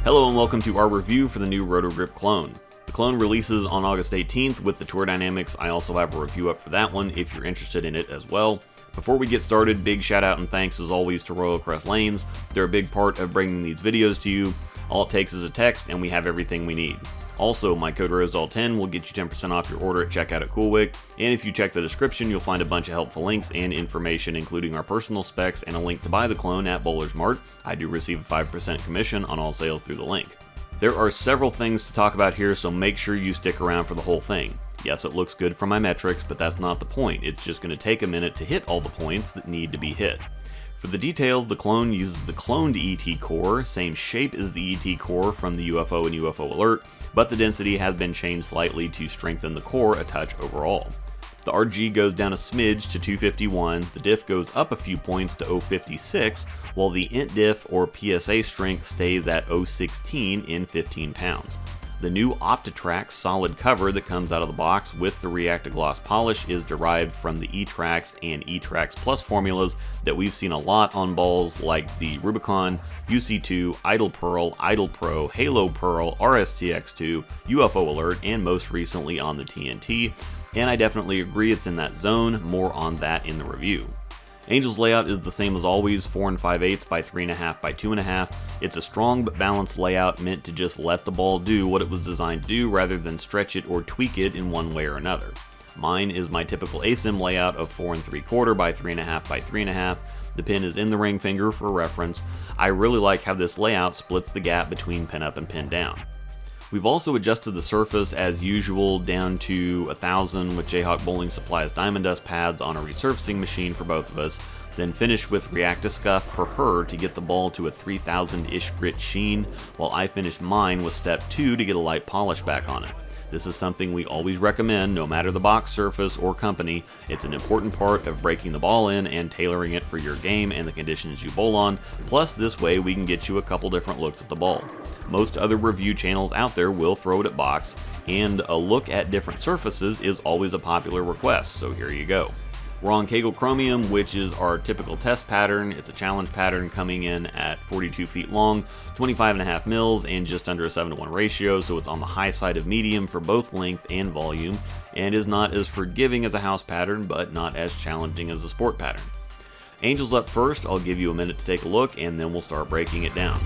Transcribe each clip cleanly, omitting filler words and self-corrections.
Hello and welcome to our review for the new Roto Grip Clone. The clone releases on August 18th with the Tour Dynamics. I also have a review up for that one if you're interested in it as well. Before we get started, big shout out and thanks as always to Royal Crest Lanes. They're a big part of bringing these videos to you. All it takes is a text and we have everything we need. Also, my code ROSEDOLL10 will get you 10% off your order at checkout at CoolWick, and if you check the description, you'll find a bunch of helpful links and information, including our personal specs and a link to buy the clone at Bowler's Mart. I do receive a 5% commission on all sales through the link. There are several things to talk about here, so make sure you stick around for the whole thing. Yes, it looks good for my metrics, but that's not the point. It's just going to take a minute to hit all the points that need to be hit. For the details, the clone uses the cloned ET core, same shape as the ET core from the UFO and UFO Alert, but the density has been changed slightly to strengthen the core a touch overall. The RG goes down a smidge to 251, the diff goes up a few points to 056, while the int diff or PSA strength stays at 016 in 15 pounds. The new OptiTrax solid cover that comes out of the box with the React-A-Gloss polish is derived from the E-Trax and E-Trax Plus formulas that we've seen a lot on balls like the Rubicon, UC2, Idle Pearl, Idle Pro, Halo Pearl, RSTX2, UFO Alert, and most recently on the TNT, and I definitely agree it's in that zone. More on that in the review. Angel's layout is the same as always, 4 5/8 by 3.5 by 2.5. It's a strong but balanced layout meant to just let the ball do what it was designed to do rather than stretch it or tweak it in one way or another. Mine is my typical ASIM layout of 4 3/4 by 3.5 by 3.5. The pin is in the ring finger for reference. I really like how this layout splits the gap between pin up and pin down. We've also adjusted the surface as usual down to 1000 with Jayhawk Bowling Supply's Diamond Dust pads on a resurfacing machine for both of us, then finished with React-A-Scuff for her to get the ball to a 3000-ish grit sheen, while I finished mine with step 2 to get a light polish back on it. This is something we always recommend no matter the box surface or company. It's an important part of breaking the ball in and tailoring it for your game and the conditions you bowl on, plus this way we can get you a couple different looks at the ball. Most other review channels out there will throw it at box, and a look at different surfaces is always a popular request, so here you go. We're on Kegel Chromium, which is our typical test pattern. It's a challenge pattern coming in at 42 feet long, 25.5 mils, and just under a 7-to-1 ratio, so it's on the high side of medium for both length and volume, and is not as forgiving as a house pattern, but not as challenging as a sport pattern. Angel's up first. I'll give you a minute to take a look, and then we'll start breaking it down.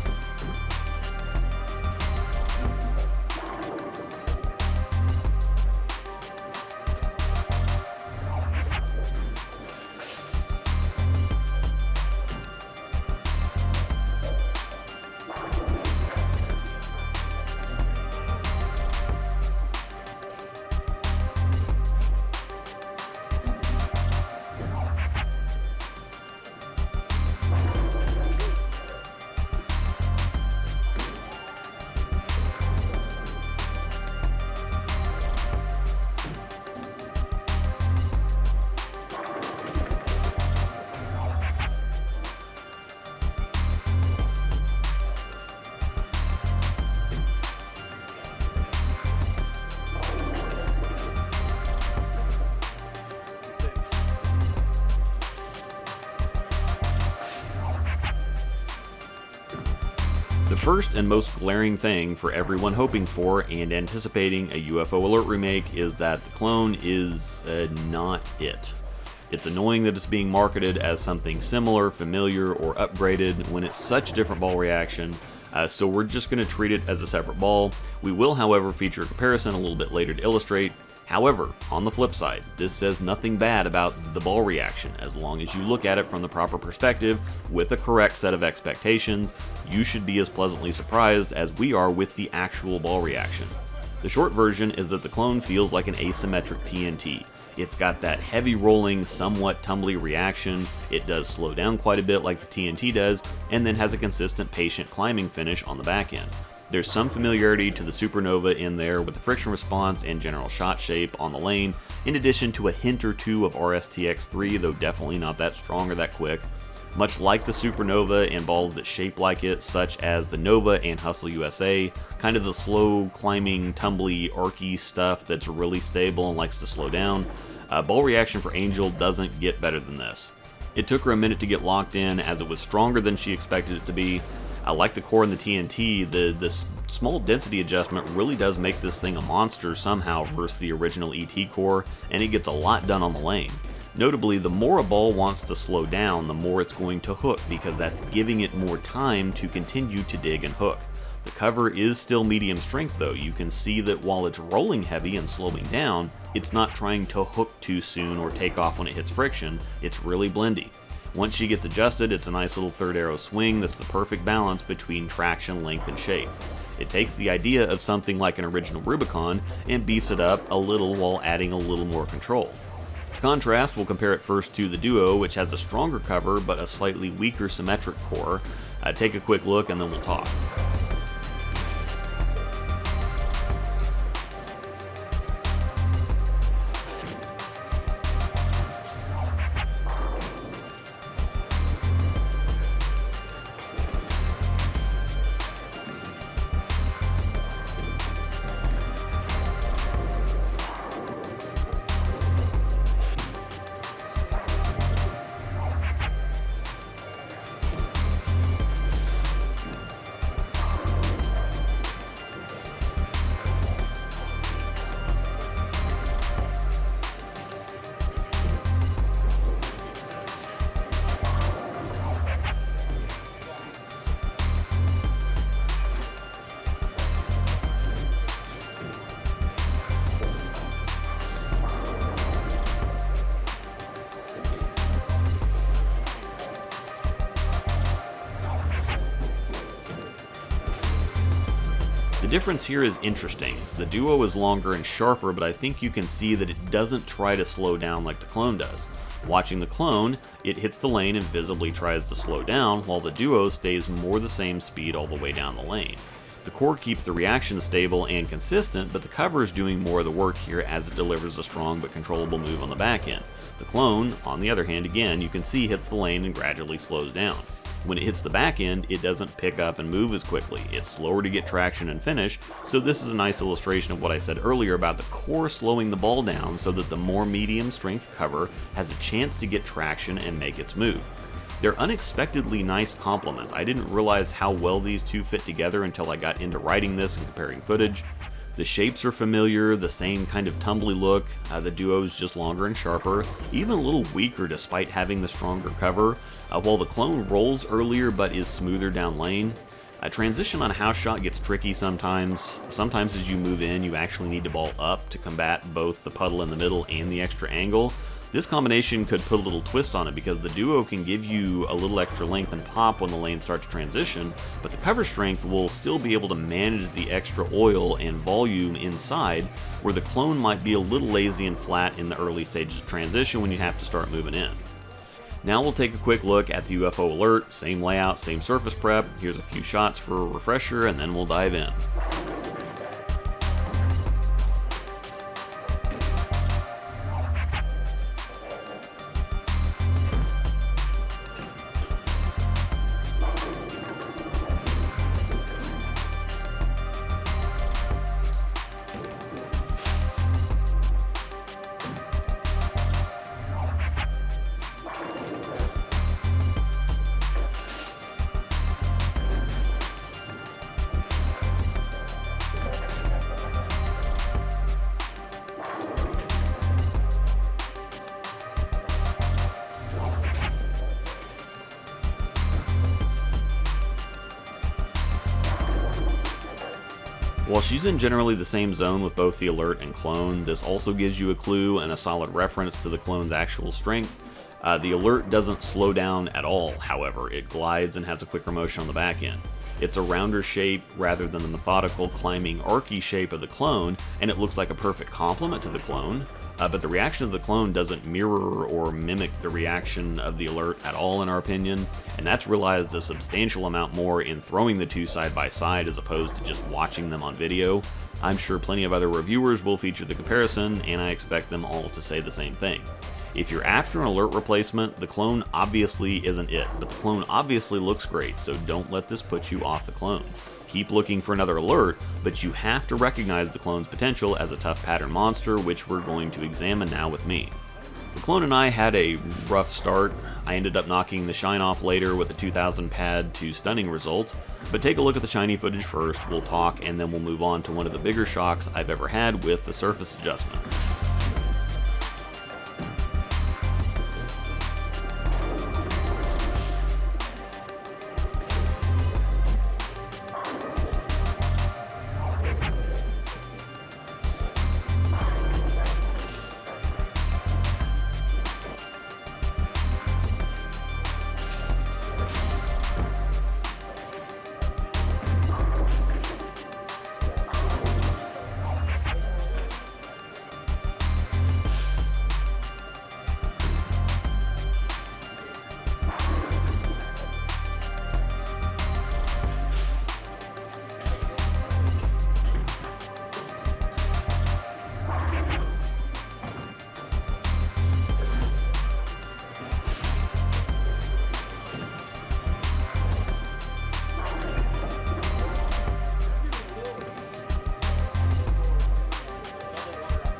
The first and most glaring thing for everyone hoping for and anticipating a UFO Alert remake is that the clone is not it. It's annoying that it's being marketed as something similar, familiar, or upgraded when it's such different ball reaction, so we're just going to treat it as a separate ball. We will, however, feature a comparison a little bit later to illustrate. However, on the flip side, this says nothing bad about the ball reaction. As long as you look at it from the proper perspective with a correct set of expectations, you should be as pleasantly surprised as we are with the actual ball reaction. The short version is that the clone feels like an asymmetric TNT. It's got that heavy rolling, somewhat tumbly reaction. It does slow down quite a bit like the TNT does, and then has a consistent patient climbing finish on the back end. There's some familiarity to the Supernova in there with the friction response and general shot shape on the lane, in addition to a hint or two of RSTX3, though definitely not that strong or that quick. Much like the Supernova and balls that shape like it, such as the Nova and Hustle USA, kind of the slow, climbing, tumbly, arky stuff that's really stable and likes to slow down, ball reaction for Angel doesn't get better than this. It took her a minute to get locked in as it was stronger than she expected it to be. Like the core and the TNT, this small density adjustment really does make this thing a monster somehow versus the original ET core, and it gets a lot done on the lane. Notably, the more a ball wants to slow down, the more it's going to hook, because that's giving it more time to continue to dig and hook. The cover is still medium strength though. You can see that while it's rolling heavy and slowing down, it's not trying to hook too soon or take off when it hits friction. It's really blendy. Once she gets adjusted, it's a nice little third arrow swing that's the perfect balance between traction, length, and shape. It takes the idea of something like an original Rubicon and beefs it up a little while adding a little more control. For contrast, we'll compare it first to the Duo, which has a stronger cover but a slightly weaker symmetric core. Take a quick look and then we'll talk. The difference here is interesting. The Duo is longer and sharper, but I think you can see that it doesn't try to slow down like the Clone does. Watching the Clone, it hits the lane and visibly tries to slow down, while the Duo stays more the same speed all the way down the lane. The core keeps the reaction stable and consistent, but the cover is doing more of the work here as it delivers a strong but controllable move on the back end. The Clone, on the other hand, again, you can see hits the lane and gradually slows down. When it hits the back end, it doesn't pick up and move as quickly. It's slower to get traction and finish, so this is a nice illustration of what I said earlier about the core slowing the ball down so that the more medium strength cover has a chance to get traction and make its move. They're unexpectedly nice complements. I didn't realize how well these two fit together until I got into writing this and comparing footage. The shapes are familiar, the same kind of tumbly look. The Duo's just longer and sharper, even a little weaker despite having the stronger cover, while the Clone rolls earlier but is smoother down lane. Transition on house shot gets tricky sometimes. Sometimes as you move in, you actually need to ball up to combat both the puddle in the middle and the extra angle. This combination could put a little twist on it because the Duo can give you a little extra length and pop when the lane starts to transition, but the cover strength will still be able to manage the extra oil and volume inside, where the Clone might be a little lazy and flat in the early stages of transition when you have to start moving in. Now we'll take a quick look at the UFO Alert. Same layout, same surface prep. Here's a few shots for a refresher, and then we'll dive in. While she's in generally the same zone with both the Alert and Clone, this also gives you a clue and a solid reference to the Clone's actual strength. The Alert doesn't slow down at all, however. It glides and has a quicker motion on the back end. It's a rounder shape rather than the methodical climbing archy shape of the Clone, and it looks like a perfect complement to the Clone. But the reaction of the Clone doesn't mirror or mimic the reaction of the Alert at all in our opinion, and that's realized a substantial amount more in throwing the two side by side as opposed to just watching them on video. I'm sure plenty of other reviewers will feature the comparison, and I expect them all to say the same thing. If you're after an Alert replacement, the Clone obviously isn't it, but the Clone obviously looks great, so don't let this put you off the Clone. Keep looking for another Alert, but you have to recognize the Clone's potential as a tough pattern monster, which we're going to examine now with me. The Clone and I had a rough start. I ended up knocking the shine off later with a 2000 pad to stunning results, but take a look at the shiny footage first, we'll talk, and then we'll move on to one of the bigger shocks I've ever had with the surface adjustment.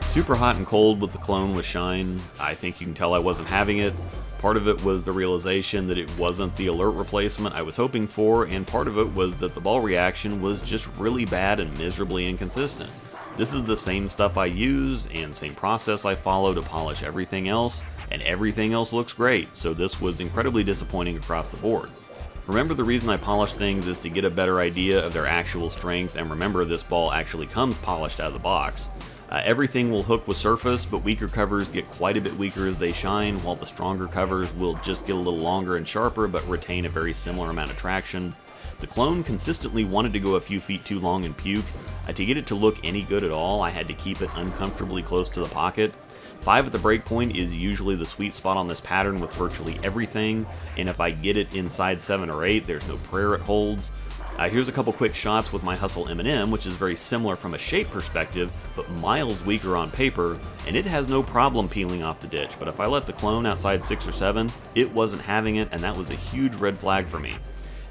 Super hot and cold with the clone with shine. I think you can tell I wasn't having it. Part of it was the realization that it wasn't the alert replacement I was hoping for, and part of it was that the ball reaction was just really bad and miserably inconsistent. This is the same stuff I use and same process I follow to polish everything else, and everything else looks great, so this was incredibly disappointing across the board. Remember, the reason I polish things is to get a better idea of their actual strength, and remember, this ball actually comes polished out of the box. Everything will hook with surface, but weaker covers get quite a bit weaker as they shine, while the stronger covers will just get a little longer and sharper but retain a very similar amount of traction. The clone consistently wanted to go a few feet too long and puke. To get it to look any good at all, I had to keep it uncomfortably close to the pocket. 5 at the break point is usually the sweet spot on this pattern with virtually everything, and if I get it inside 7 or 8, there's no prayer it holds. Here's a couple quick shots with my Hustle M&M, which is very similar from a shape perspective, but miles weaker on paper, and it has no problem peeling off the ditch, but if I let the clone outside 6 or 7, it wasn't having it, and that was a huge red flag for me.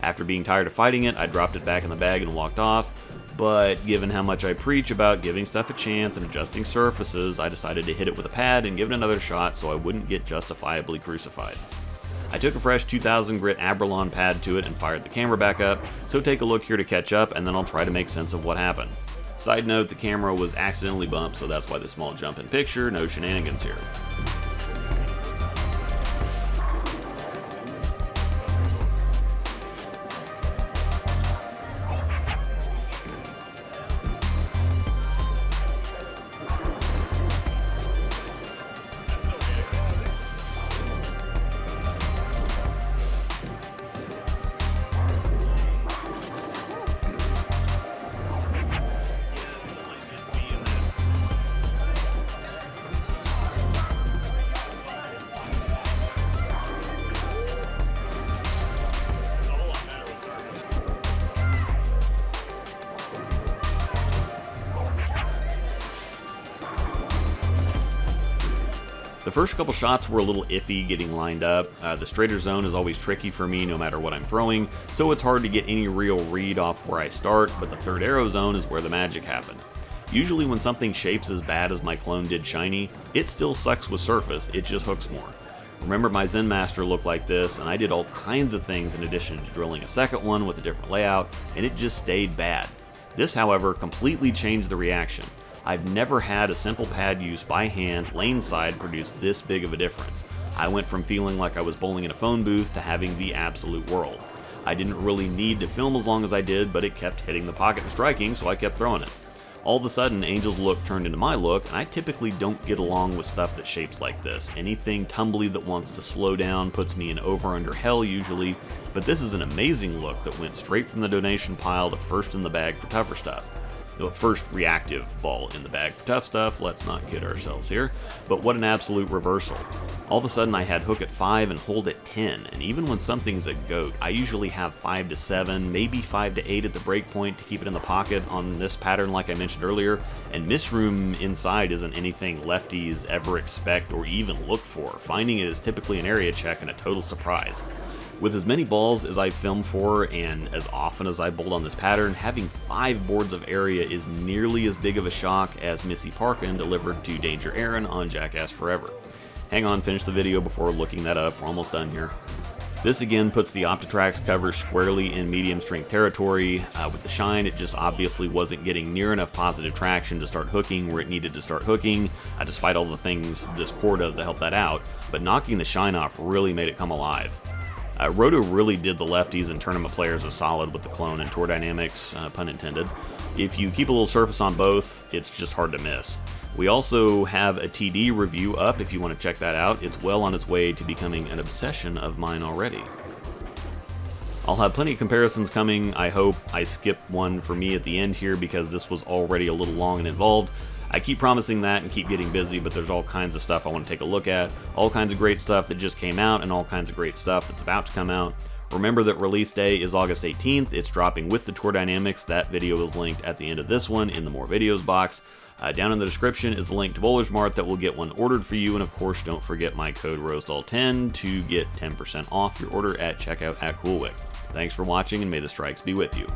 After being tired of fighting it, I dropped it back in the bag and walked off, but given how much I preach about giving stuff a chance and adjusting surfaces, I decided to hit it with a pad and give it another shot so I wouldn't get justifiably crucified. I took a fresh 2000 grit Abralon pad to it and fired the camera back up, so take a look here to catch up and then I'll try to make sense of what happened. Side note, the camera was accidentally bumped, so that's why the small jump in picture, no shenanigans here. The first couple shots were a little iffy getting lined up. The straighter zone is always tricky for me no matter what I'm throwing, so it's hard to get any real read off where I start, but the third arrow zone is where the magic happened. Usually when something shapes as bad as my clone did shiny, it still sucks with surface, it just hooks more. Remember, my Zen Master looked like this, and I did all kinds of things in addition to drilling a second one with a different layout, and it just stayed bad. This, however, completely changed the reaction. I've never had a simple pad use by hand lane side produce this big of a difference. I went from feeling like I was bowling in a phone booth to having the absolute world. I didn't really need to film as long as I did, but it kept hitting the pocket and striking, so I kept throwing it. All of a sudden, Angel's look turned into my look, and I typically don't get along with stuff that shapes like this. Anything tumbly that wants to slow down puts me in over-under hell usually, but this is an amazing look that went straight from the donation pile to first in the bag for tougher stuff. The first reactive ball in the bag for tough stuff, let's not kid ourselves here, but what an absolute reversal. All of a sudden I had hook at 5 and hold at 10, and even when something's a goat, I usually have 5 to 7, maybe 5 to 8 at the break point to keep it in the pocket on this pattern like I mentioned earlier, and miss room inside isn't anything lefties ever expect or even look for. Finding it is typically an area check and a total surprise. With as many balls as I've filmed for and as often as I bowled on this pattern, having 5 boards of area is nearly as big of a shock as Missy Parkin delivered to Danger Aaron on Jackass Forever. Hang on, finish the video before looking that up. We're almost done here. This again puts the Optitrax cover squarely in medium strength territory. With the shine, it just obviously wasn't getting near enough positive traction to start hooking where it needed to start hooking, despite all the things this core does to help that out, but knocking the shine off really made it come alive. Roto really did the lefties and tournament players a solid with the clone and tour dynamics, pun intended. If you keep a little surface on both, it's just hard to miss. We also have a TD review up if you want to check that out. It's well on its way to becoming an obsession of mine already. I'll have plenty of comparisons coming. I hope I skip one for me at the end here because this was already a little long and involved. I keep promising that and keep getting busy, but there's all kinds of stuff I want to take a look at, all kinds of great stuff that just came out, and all kinds of great stuff that's about to come out. Remember that release day is August 18th. It's dropping with the tour dynamics. That video is linked at the end of this one in the More Videos box. Down in the description is a link to Bowler's Mart that will get one ordered for you, and of course don't forget my code ROSEDALL10 to get 10% off your order at checkout at CoolWick. Thanks for watching, and may the strikes be with you.